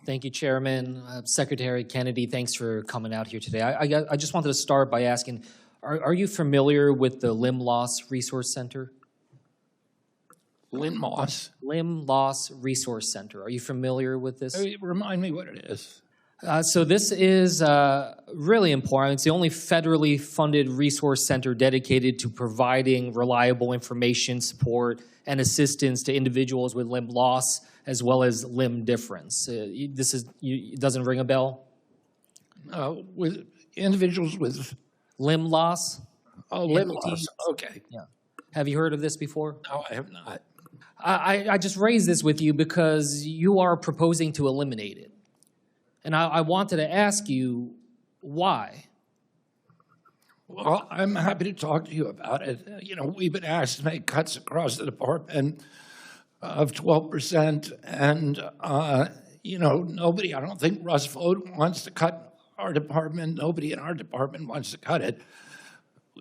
Thank you, Chairman. Secretary Kennedy, thanks for coming out here today. I just wanted to start by asking, are you familiar with the Limb Loss Resource Center? Limb Loss? Limb Loss Resource Center. Are you familiar with this? Remind me what it is. So this is really important. It's the only federally funded resource center dedicated to providing reliable information, support, and assistance to individuals with limb loss as well as limb difference. It doesn't ring a bell? With individuals with limb loss? Oh, limb loss. Okay. Yeah. Have you heard of this before? No, I have not. I just raised this with you because you are proposing to eliminate it. And I wanted to ask you why. Well, I'm happy to talk to you about it. You know, we've been asked to make cuts across the department of 12%, and, you know, nobody, I don't think Russ Vought wants to cut our department. Nobody in our department wants to cut it.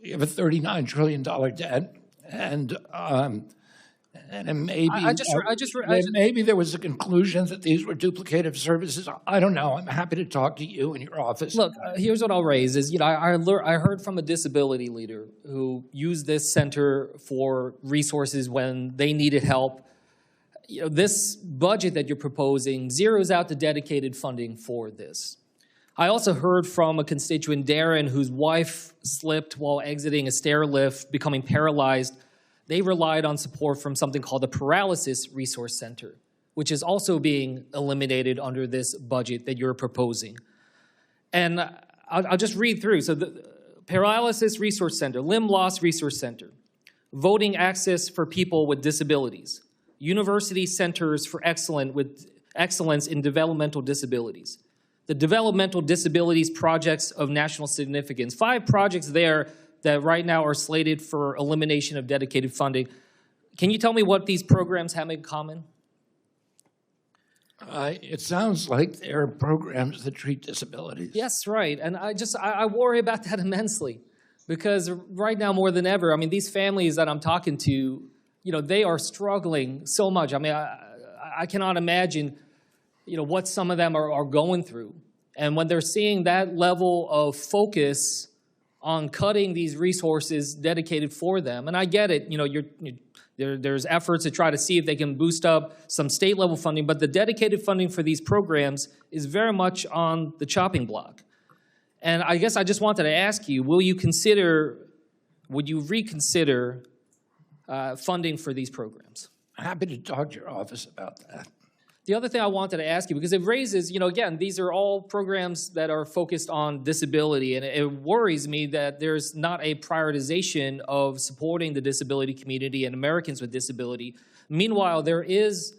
We have a $39 trillion debt, and maybe maybe there was a conclusion that these were duplicative services. I don't know. I'm happy to talk to you in your office. Look, here's what I'll raise is, you know, I heard from a disability leader who used this center for resources when they needed help. You know, this budget that you're proposing zeroes out the dedicated funding for this. I also heard from a constituent, Darren, whose wife slipped while exiting a stair lift, becoming paralyzed. They relied on support from something called the Paralysis Resource Center, which is also being eliminated under this budget that you're proposing. And I'll just read through. So the Paralysis Resource Center, Limb Loss Resource Center, Voting Access for People with Disabilities, University Centers for Excellence in Developmental Disabilities, the Developmental Disabilities Projects of National Significance. 5 projects there that right now are slated for elimination of dedicated funding. Can you tell me what these programs have in common? It sounds like they're programs that treat disabilities. Yes, right. And I worry about that immensely because right now more than ever, I mean, these families that I'm talking to, you know, they are struggling so much. I mean, I cannot imagine, you know, what some of them are going through. And when they're seeing that level of focus on cutting these resources dedicated for them. And I get it, you know, there's efforts to try to see if they can boost up some state level funding, but the dedicated funding for these programs is very much on the chopping block. And I guess I just wanted to ask you, would you reconsider funding for these programs? I'm happy to talk to your office about that. The other thing I wanted to ask you, because it raises, you know, again, these are all programs that are focused on disability, and it worries me that there's not a prioritization of supporting the disability community and Americans with disability. Meanwhile, there is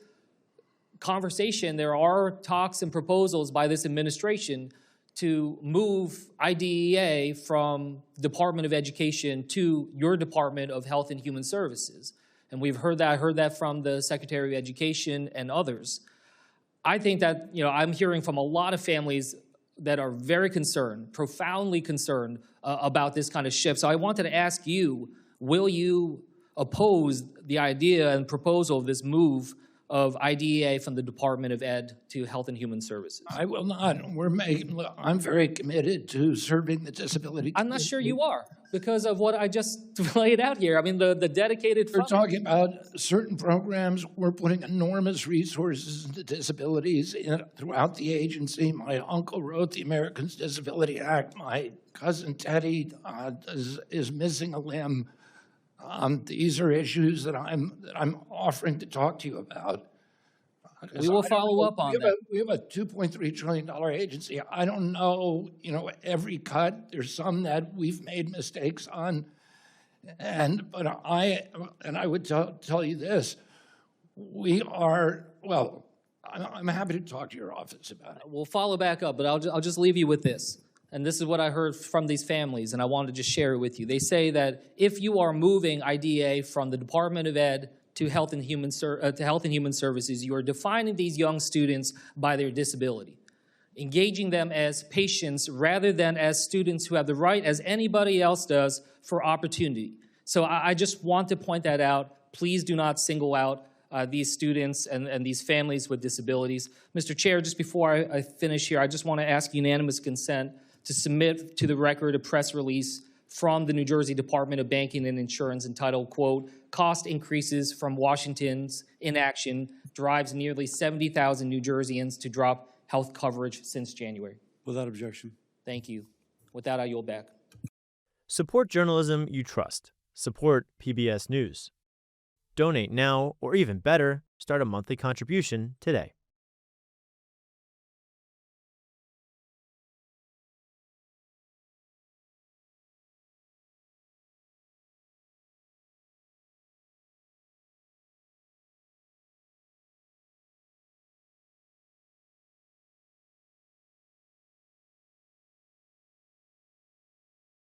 conversation, there are talks and proposals by this administration to move IDEA from Department of Education to your Department of Health and Human Services. And we've heard that, I heard that from the Secretary of Education and others. I think that, you know, I'm hearing from a lot of families that are very concerned, profoundly concerned about this kind of shift. So I wanted to ask you, will you oppose the idea and proposal of this move of IDEA from the Department of Ed to Health and Human Services? I will not. I'm very committed to serving the disability community. I'm not sure you are because of what I just laid out here. I mean, the dedicated We're talking about certain programs. We're putting enormous resources into disabilities throughout the agency. My uncle wrote the Americans with Disabilities Act. My cousin Teddy is missing a limb. These are issues that I'm offering to talk to you about. We will follow up on that. We have a $2.3 trillion agency. I don't know, you know, every cut. There's some that we've made mistakes on, but I would tell you this: I'm happy to talk to your office about it. We'll follow back up, but I'll just leave you with this. And this is what I heard from these families, and I wanted to just share it with you. They say that if you are moving IDEA from the Department of Ed to Health and Human Services, you are defining these young students by their disability, engaging them as patients rather than as students who have the right, as anybody else does, for opportunity. So I just want to point that out. Please do not single out these students and these families with disabilities. Mr. Chair, just before I finish here, I just want to ask unanimous consent to submit to the record a press release from the New Jersey Department of Banking and Insurance entitled, quote, "Cost increases from Washington's inaction drives nearly 70,000 New Jerseyans to drop health coverage since January." Without objection. Thank you. With that, I yield back. Support journalism you trust. Support PBS News. Donate now, or even better, start a monthly contribution today.